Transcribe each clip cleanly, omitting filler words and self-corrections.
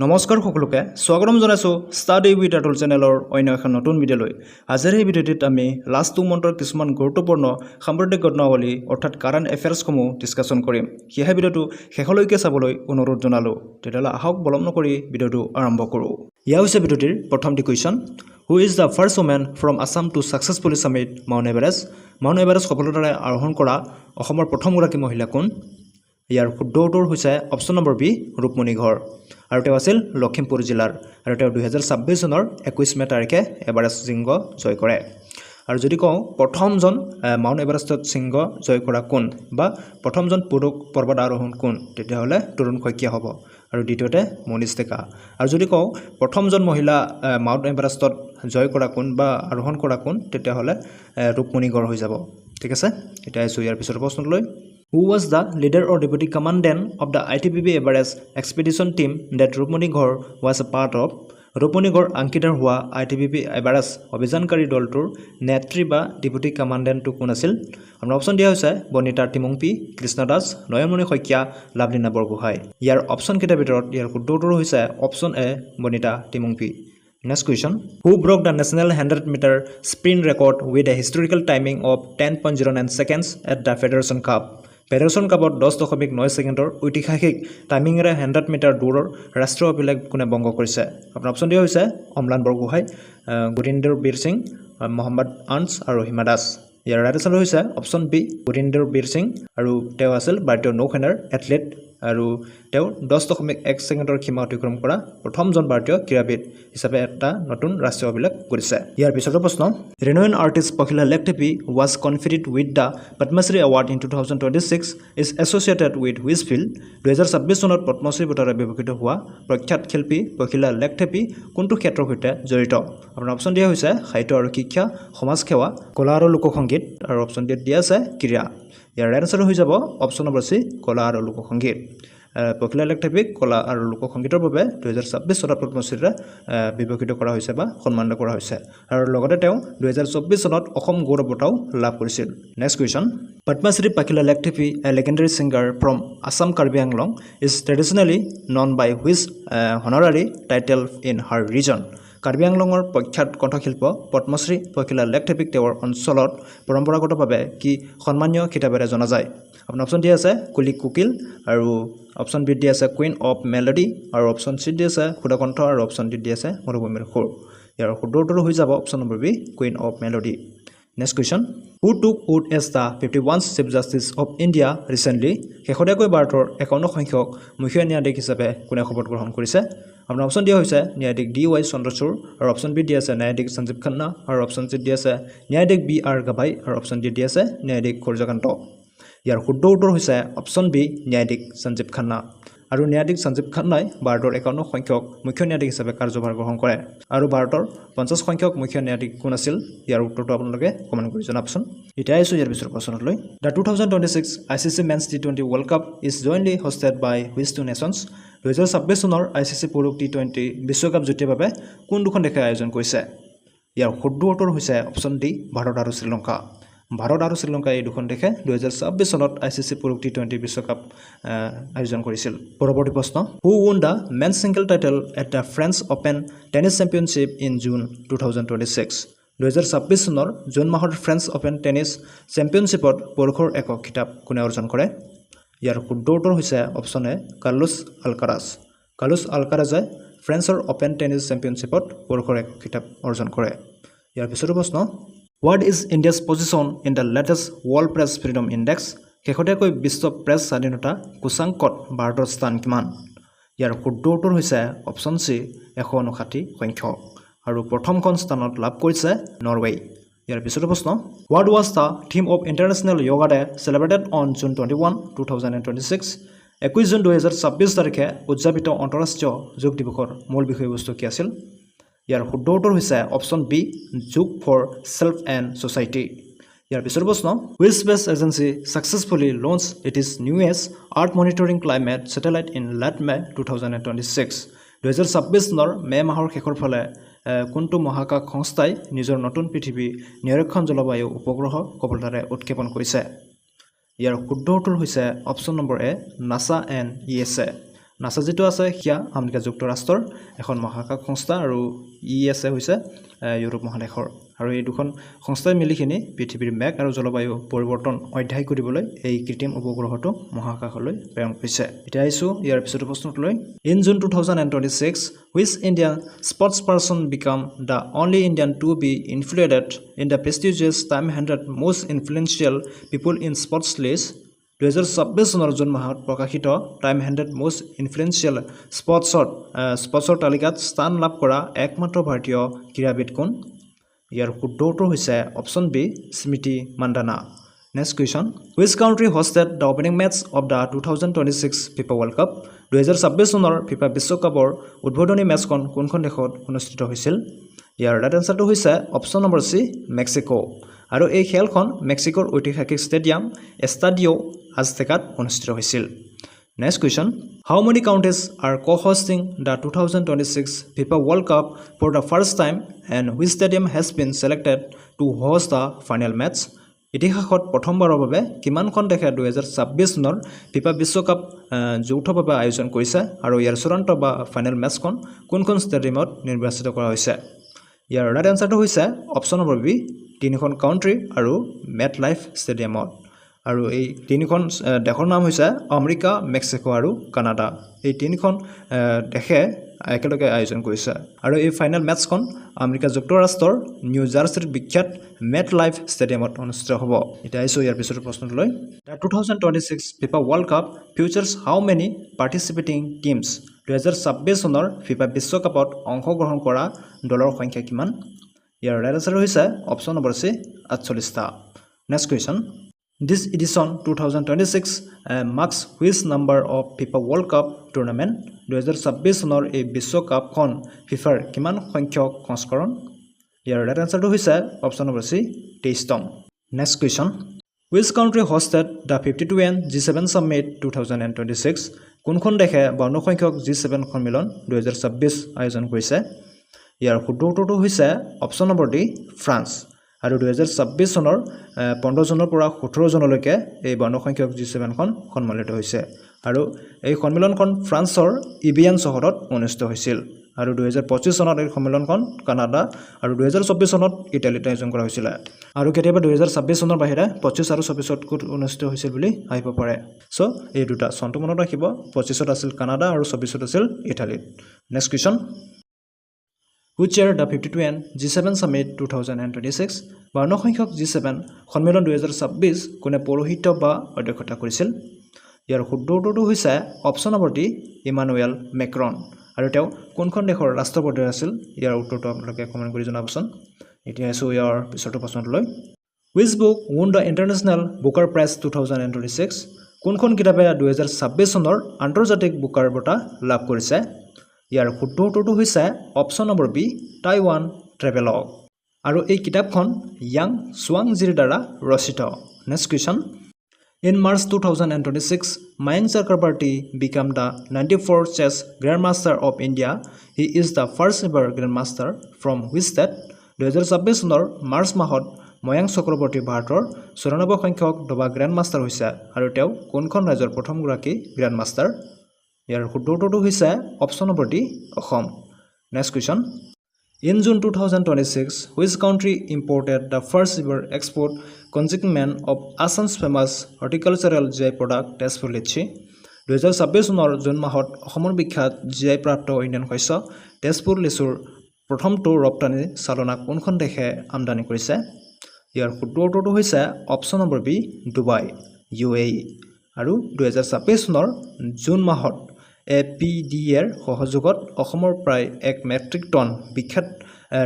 নমস্কাৰ সকলোকে স্বাগতম জনাইছোঁ ষ্টাডি উইথ আতুল চেনেলৰ অন্য এখন নতুন ভিডিঅ'লৈ। আজিৰ এই ভিডিঅ'টিত আমি লাষ্ট 2 মান্থৰ কিছুমান গুৰুত্বপূৰ্ণ সাম্প্ৰতিক ঘটনাৱলী অৰ্থাৎ কাৰেণ্ট এফেয়াৰ্ছসমূহ ডিছকাশ্যন কৰিম। সেয়েহে ভিডিঅ'টো শেষলৈকে চাবলৈ অনুৰোধ জনালোঁ। তেতিয়াহ'লে আহক বিলম্ব নকৰি ভিডিঅ'টো আৰম্ভ কৰোঁ। এয়া হৈছে ভিডিঅ'টিৰ প্ৰথমটি question. Who is the first woman from Assam to successfully summit Mount Everest? Mount Everest সফলতাৰে আৰোহণ কৰা অসমৰ প্ৰথমগৰাকী মহিলা কোন? ইয়াৰ শুদ্ধ উত্তৰ হৈছে অপশ্যন নম্বৰ বি ৰূপমণি ঘৰ। আৰু তেওঁ আছিল লখিমপুৰ জিলাৰ আৰু তেওঁ 2026 চনৰ 21 মে তাৰিখে এভাৰেষ্ট শৃংগ জয় কৰে। আৰু যদি কওঁ প্ৰথমজন মাউণ্ট এভাৰেষ্টত শৃংগ জয় কৰা কোন বা প্ৰথমজন পুৰুষ পৰ্বত আৰোহণ কোন, তেতিয়াহ'লে তৰুণ শইকীয়া হ'ব। আৰু দ্বিতীয়তে মনীষ ডেকা। আৰু যদি কওঁ প্ৰথমজন মহিলা মাউণ্ট এভাৰেষ্টত জয় কৰা কোন বা আৰোহণ কৰা কোন, তেতিয়াহ'লে ৰূপমণি গড় হৈ যাব। ঠিক আছে, এতিয়া আহিছোঁ ইয়াৰ পিছৰ প্ৰশ্নলৈ। Who was the leader or deputy commandant of the ITBP Everest expedition team that Rupmani Ghor was a part of? Rupmani Ghor অংশীদাৰ হোৱা ITBP এভাৰেষ্ট অভিযানকাৰী দলটোৰ নেত্ৰী বা ডেপুটি কমাণ্ডেণ্টটো কোন আছিল? আমাৰ অপশ্যন দিয়া হৈছে বনিতা টিমুংপি, কৃষ্ণ দাস, নয়নমণি শইকীয়া, লাভলীনা বৰগোহাঁই। ইয়াৰ অপশ্যন কেইটাৰ ভিতৰত ইয়াৰ শুদ্ধ উত্তৰ হৈছে option A Banita Timungpi. Next question. Who broke the national 100 meter sprint record with a historical timing of 10.09 seconds at the Federation Cup? Federation কাপত 10.9 ছেকেণ্ডৰ ঐতিহাসিক টাইমিঙেৰে 100 মিটাৰ দৌৰৰ ৰাষ্ট্ৰীয় অভিলেখ কোনে ভংগ কৰিছে? আপোনাৰ অপশ্যন দিয়া হৈছে অম্লান বৰগোহাঁই, গুৰিন্দৰ বীৰ সিং, মহম্মদ আনছ আৰু হিমা দাস। ইয়াৰ ৰাইট আনচাৰ হৈছে অপশ্যন বি গুৰিন্দৰ বীৰ সিং আৰু তেওঁ আছিল ভাৰতীয় নৌসেনাৰ এথলেট আৰু তেওঁ 10.1 ছেকেণ্ডৰ সীমা অতিক্ৰম কৰা প্ৰথমজন ভাৰতীয় ক্ৰীড়াবিদ হিচাপে এটা নতুন ৰাষ্ট্ৰীয় অভিলেখ কৰিছে। ইয়াৰ পিছৰ প্ৰশ্ন। Renowned artist Pakhila Lekthepi was conferred with the Padma Shri award in 2026 is associated with which field? 2026 চনত পদ্মশ্ৰী বঁটাৰে বিভূষিত হোৱা প্ৰখ্যাত শিল্পী পখিলা লেখথেপী কোনটো ক্ষেত্ৰৰ সৈতে জড়িত? আপোনাৰ অপশ্যন দিয়া হৈছে সাহিত্য আৰু শিক্ষা, সমাজ সেৱা, কলা আৰু লোকসংগীত আৰু অপশ্যন দিয়া আছে ক্ৰীড়া। ইয়াৰ ৰাইট আনচাৰ হৈ যাব অপশ্যন নম্বৰ চি কলা আৰু লোকসংগীত। পখিলা লেখথেপীক কলা আৰু লোকসংগীতৰ বাবে 2026 চনত পদ্মশ্ৰীৰে বিভূষিত কৰা হৈছে বা সন্মানিত কৰা হৈছে আৰু লগতে তেওঁ 2024 চনত অসম গৌৰৱ বঁটাও লাভ কৰিছিল। Next question. Padma Shri Pakhila Lekthepi a legendary singer from Assam Karbi Anglong is traditionally known by which honorary title in her region? Karbi আংলঙৰ প্ৰখ্যাত কণ্ঠশিল্প পদ্মশ্ৰী পখিলা লেখথেপীক তেওঁৰ অঞ্চলত পৰম্পৰাগতভাৱে কি সন্মানীয় খিতাপেৰে জনা যায়? আপোনাৰ অপশ্যন দিয়া আছে কুলি কুকিল আৰু অপশ্যন বি দিয়া আছে কুইন অফ মেলোডি আৰু অপশ্যন চি দিয়া আছে সুধাকণ্ঠ আৰু অপশ্যন ডি দিয়া আছে মৰুভূমিৰ সুৰ। ইয়াৰ শুদ্ধ উত্তৰ হৈ যাব option number B queen of melody. Next question. Who took oath as the 51st chief justice of India recently? শেহতীয়াকৈ ভাৰতৰ 51 সংখ্যক মুখ্য ন্যায়াধীশ হিচাপে কোনে শপত গ্ৰহণ কৰিছে? আপোনাৰ অপশ্যন দিয়া হৈছে ন্যায়াধীশ DY চন্দ্ৰচূড় আৰু অপশ্যন বি দিয়া আছে ন্যায়াধীশ সঞ্জীৱ খান্না আৰু অপশ্যন চি দিয়া আছে ন্যায়াধীশ BR গাভাই আৰু অপশ্যন ডি দিয়া আছে ন্যায়াধীশ সূৰ্যকান্ত। ইয়াৰ শুদ্ধ উত্তৰ হৈছে অপশ্যন বি ন্যায়াধীশ সঞ্জীৱ খান্না। আৰু ন্যায়াধীশ সঞ্জীৱ খান্নাই ভাৰতৰ 51 সংখ্যক মুখ্য ন্যায়াধীশ হিচাপে কাৰ্যভাৰ গ্ৰহণ কৰে। আৰু ভাৰতৰ 50 সংখ্যক মুখ্য ন্যায়াধীশ কোন আছিল? ইয়াৰ উত্তৰটো আপোনালোকে কমেণ্ট কৰি জনাবচোন। এতিয়া আহিছোঁ ইয়াৰ পিছৰ প্ৰশ্নলৈ। The 2026 ICC men's T20 world cup is jointly hosted by which two nations? 2026 চনৰ ICC পুৰুষ T20 বিশ্বকাপ যুটীয়াভাৱে কোন দুখন দেশে আয়োজন কৰিছে? ইয়াৰ শুদ্ধ উত্তৰ হৈছে অপশ্যন ডি ভাৰত আৰু শ্ৰীলংকা। ভাৰত আৰু শ্ৰীলংকা এই দুখন দেশে 2026 চনত ICC পুৰুষ T20 বিশ্বকাপ আয়োজন কৰিছিল। পৰৱৰ্তী প্ৰশ্ন। Who won the men's single title at the French Open tennis championship in June 2026? 2026 চনৰ জুন মাহৰ ফ্ৰেঞ্চ অপেন টেনিছ চেম্পিয়নশ্বিপত পুৰুষৰ একক খিতাপ কোনে অৰ্জন কৰে? ইয়াৰ শুদ্ধ উত্তৰ হৈছে option A Carlos Alcaraz. Carlos আলকাৰাজে ফ্ৰেঞ্চৰ অপেন টেনিছ চেম্পিয়নশ্বিপত পুৰুষৰ একক খিতাপ অৰ্জন কৰে। ইয়াৰ পিছতো প্ৰশ্ন। What is India's position in the latest world press freedom index? শেহতীয়াকৈ বিশ্ব প্ৰেছ স্বাধীনতা সূচাংকত ভাৰতৰ স্থান কিমান? ইয়াৰ শুদ্ধ উত্তৰ হৈছে অপশ্যন চি 159 সংখ্যক আৰু প্ৰথমখন স্থানত লাভ কৰিছে নৰৱে। ইয়াৰ পিছতো প্ৰশ্ন। What was the theme of international yoga day celebrated on June 21, 2026? 21 June 2026 তাৰিখে উদযাপিত আন্তঃৰাষ্ট্ৰীয় যোগ দিৱসৰ মূল বিষয়বস্তু কি আছিল? ইয়াৰ শুদ্ধ উত্তৰ হৈছে option B yoga for self and society. ইয়াৰ পিছৰ প্ৰশ্ন। Which space agency successfully launch it is newest earth monitoring climate satellite in late May 2026? 2026 চনৰ মে' মাহৰ শেষৰ ফালে কোনটো মহাকাশ সংস্থাই নিজৰ নতুন পৃথিৱী নিৰীক্ষণ জলবায়ু উপগ্ৰহ সফলতাৰে উৎক্ষেপণ কৰিছে? ইয়াৰ শুদ্ধ উত্তৰ হৈছে option number A NASA and USA। NASA যেটো আছে সেয়া আমেৰিকা যুক্তৰাষ্ট্ৰৰ এখন মহাকাশ সংস্থা আৰু ইএছএ হৈছে ইউৰোপ মহাদেশৰ আৰু এই দুখন সংস্থাই মিলিখিনি পৃথিৱীৰ মেঘ আৰু জলবায়ু পৰিৱৰ্তন অধ্যয়ন কৰিবলৈ এই কৃত্ৰিম উপগ্ৰহটো মহাকাশলৈ প্ৰেৰণ কৰিছে এতিয়া আহিছো ইয়াৰ পিছৰ প্ৰশ্নটোলৈ in June 2026 which Indian sports person become the only Indian to be included in the prestigious Time 100 most influential people in sports list 2026 চনৰ জুন মাহত প্ৰকাশিত টাইম 100 মোষ্ট ইনফ্লুৱেঞ্চিয়েল স্পৰ্টছৰ তালিকাত স্থান লাভ কৰা একমাত্ৰ ভাৰতীয় ক্ৰীড়াবিদ কোন ইয়াৰ শুদ্ধ উত্তৰ হৈছে option B Smriti Mandhana next question which country hosted the opening match of the 2026 FIFA world cup 2026 চনৰ ফিফা বিশ্বকাপৰ উদ্বোধনী মেচখন কোনখন দেশত অনুষ্ঠিত হৈছিল ইয়াৰ ৰাইট আনসাৰটো হৈছে অপচন নম্বৰ সি মেক্সিকো আৰু এই খেলখন মেক্সিকোৰ ঐতিহাসিক ষ্টেডিয়াম এষ্টাডিও আজটেকাত অনুষ্ঠিত হৈছিল next question how many countries are co-hosting the 2026 FIFA World Cup for the first time and which stadium has been selected to host the final match ইতিহাসত প্ৰথমবাৰৰ বাবে কিমানখন দেশে 2026 চনৰ ফিফা বিশ্বকাপ যৌথভাৱে আয়োজন কৰিছে আৰু ইয়াৰ চূড়ান্ত বা ফাইনেল মেচখন কোনখন ষ্টেডিয়ামত নিৰ্বাচিত কৰা হৈছে ইয়াৰ ৰাইট আনসাৰটো হৈছে অপচন নম্বৰ বি তিনিখন কাউণ্ট্ৰি আৰু মেট লাইফ ষ্টেডিয়ামত আৰু এই তিনিখন দেশৰ নাম হৈছে আমেৰিকা মেক্সিকো আৰু কানাডা এই তিনিখন দেশে একেলগে আয়োজন কৰিছে আৰু এই ফাইনেল মেচখন আমেৰিকা যুক্তৰাষ্ট্ৰৰ নিউ জাৰ্চিৰ বিখ্যাত মেট লাইফ ষ্টেডিয়ামত অনুষ্ঠিত হ'ব এতিয়া আহিছো ইয়াৰ পিছৰ প্ৰশ্নটোলৈ the 2026 FIFA world cup features how many participating teams 2026 চনৰ ফিফা বিশ্বকাপত অংশগ্ৰহণ কৰা দলৰ সংখ্যা কিমান ইয়াৰ ৰাইট আনসাৰ হৈছে অপচন নম্বৰ সি 48টা next question This edition 2026 marks which number of FIFA World Cup tournament 2026 চনৰ এই বিশ্বকাপখন ফিফাৰ কিমান সংখ্যক সংস্কৰণ ইয়াৰ ৰাইট আনসাৰটো হৈছে অপচন নম্বৰ সি 23তম next question which country hosted the 52nd G7 summit 2026 কোনখন দেশে 52 সংখ্যক G7 সন্মিলন 2026 আয়োজন কৰিছে ইয়াৰ শুদ্ধ উত্তৰটো হৈছে অপচন নম্বৰ ডি ফ্ৰান্স আৰু 2026 চনৰ 15 জনৰ পৰা 18 জনলৈকে এই 52 সংখ্যক G7 খন সন্মিলিত হৈছে আৰু এই সন্মিলনখন ফ্ৰান্সৰ ইভিয়ান চহৰত অনুষ্ঠিত হৈছিল আৰু 2025 চনত এই সন্মিলনখন কানাডা আৰু 2024 চনত ইটালীত আয়োজন কৰা হৈছিল আৰু কেতিয়াবা 2026 চনৰ বাহিৰে 25 আৰু 26 ত অনুষ্ঠিত হৈছিল বুলি আহিব পাৰে সো এই দুটা চনটো মনত ৰাখিব 25 ত আছিল কানাডা আৰু 26 ত আছিল ইটালীত next question Who chaired the 52nd G7 Summit 2026 52 সংখ্যক G7 সন্মিলন 2026 কোনে পৌৰোহিত্য বা অধ্যক্ষতা কৰিছিল ইয়াৰ শুদ্ধ উত্তৰটো হৈছে option number D Emmanuel Macron আৰু তেওঁ কোনখন দেশৰ ৰাষ্ট্ৰপতি আছিল ইয়াৰ উত্তৰটো আপোনালোকে কমেন্ট কৰি জনাবচোন এতিয়া আছো ইয়াৰ পিছৰটো প্ৰশ্নটোলৈ Which book won the International Booker Prize 2026 কোনখন কিতাপে 2026 চনৰ আন্তৰ্জাতিক বুকাৰ বঁটা লাভ কৰিছে ইয়াৰ শুদ্ধ উত্তৰটো হৈছে option number B Taiwan travelogue আৰু এই কিতাপখন ইয়াং সুৱাংজিৰ দ্বাৰা ৰচিত next question In March 2026 Mayank Chakrabarty became the 94th chess grandmaster of India he is the first ever grandmaster from which state 2026 চনৰ মাৰ্চ মাহত ময়াংক চক্ৰৱৰ্তী ভাৰতৰ 94 সংখ্যক দবা গ্ৰাণ্ডমাষ্টাৰ হৈছে আৰু তেওঁ কোনখন ৰাজ্যৰ প্ৰথম গৰাকী গ্ৰাণ্ডমাষ্টাৰ ইয়াৰ শুদ্ধ উত্তৰটো হৈছে option number D Assam next question In June 2026 which country imported the first ever export consignment of Assam's famous horticultural GI product Tezpur Litchi 2026 চনৰ জুন মাহত অসমৰ বিখ্যাত GI প্ৰাপ্ত ইণ্ডিয়ান শস্য তেজপুৰ লিচুৰ প্ৰথমটো ৰপ্তানি চালনা কোনখন দেশে আমদানি কৰিছে ইয়াৰ শুদ্ধ উত্তৰটো হৈছে option number B Dubai UAE আৰু 2026 চনৰ জুন মাহত APDৰ সহযোগত অসমৰ প্ৰায় 1 মেট্ৰিক টন বিখ্যাত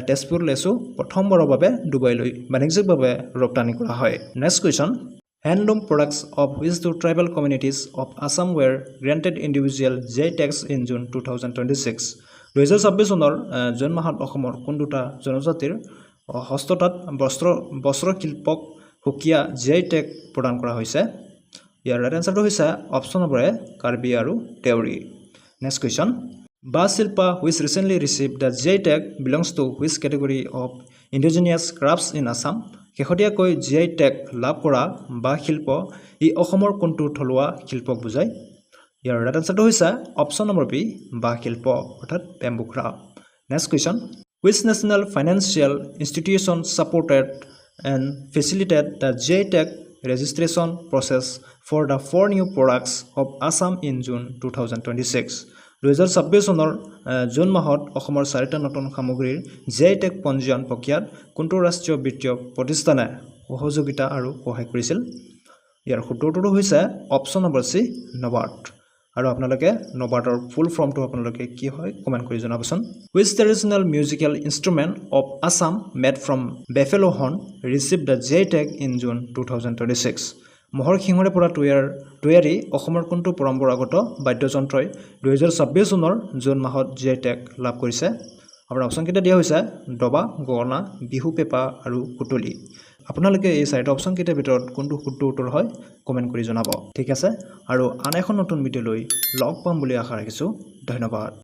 তেজপুৰ লেচু প্ৰথমবাৰৰ বাবে ডুবাইলৈ বাণিজ্যিকভাৱে ৰপ্তানি কৰা হয় next question Handloom products of which two tribal communities of Assam were granted individual GI tags in June 2026 2026 চনৰ জুন মাহত অসমৰ কোন দুটা জনজাতিৰ হস্ততাঁত বস্ত্ৰ শিল্পক সুকীয়া GI টেগ প্ৰদান কৰা হৈছে ইয়াৰ ৰাইট আনসাৰটো হৈছে অপচন নম্বৰ এ কাৰ্বি আৰু দেউৰী নেক্সট কোৱেশ্চন বা Shilpa which recently received the GI tag belongs to which category of indigenous crafts in Assam শেহতীয়াকৈ GI tag লাভ কৰা বা শিল্প ই অসমৰ কোনটো থলুৱা শিল্পক বুজায় ইয়াৰ ৰাইট আনসাৰটো হৈছে অপশ্যন নম্বৰ বি বাঁহ শিল্প অৰ্থাৎ bamboo craft next question which national financial institution supported and facilitated the JTAG registration process for the 4 new products of Assam in June 2026 2026 চনৰ জুন মাহত অসমৰ 4টা নতুন সামগ্ৰীৰ JTAG পঞ্জীয়ন প্ৰক্ৰিয়াত কোনটো ৰাষ্ট্ৰীয় বিত্তীয় প্ৰতিষ্ঠানে সহযোগিতা আৰু সহায় কৰিছিল ইয়াৰ সূত্ৰটো হৈছে অপশ্যন নম্বৰ সি নবাৰ্ড আৰু আপোনালোকে নবাৰ্ডৰ ফুল ফৰ্মটো আপোনালোকে কি হয় কমেন্ট কৰি জনাবচোন which traditional musical instrument of Assam made from buffalo horn received the JTAG in June 2026 মহৰ শিঙৰে পৰা তৈয়াৰী অসমৰ কোনটো পৰম্পৰাগত বাদ্যযন্ত্ৰই 2026 চনৰ জুন মাহত JTAG লাভ কৰিছে আপোনাৰ অপশ্যন কেইটা দিয়া হৈছে ডবা গগনা বিহু পেপা আৰু কুটলি আপোনালোকে এই চাৰিটা অপশ্যন কেইটাৰ ভিতৰত কোনটো শুদ্ধ উত্তৰ হয় কমেন্ট কৰি জনাব ঠিক আছে আৰু আন এখন নতুন ভিডিঅ লৈ লগ পাম বুলি আশা ৰাখিছো ধন্যবাদ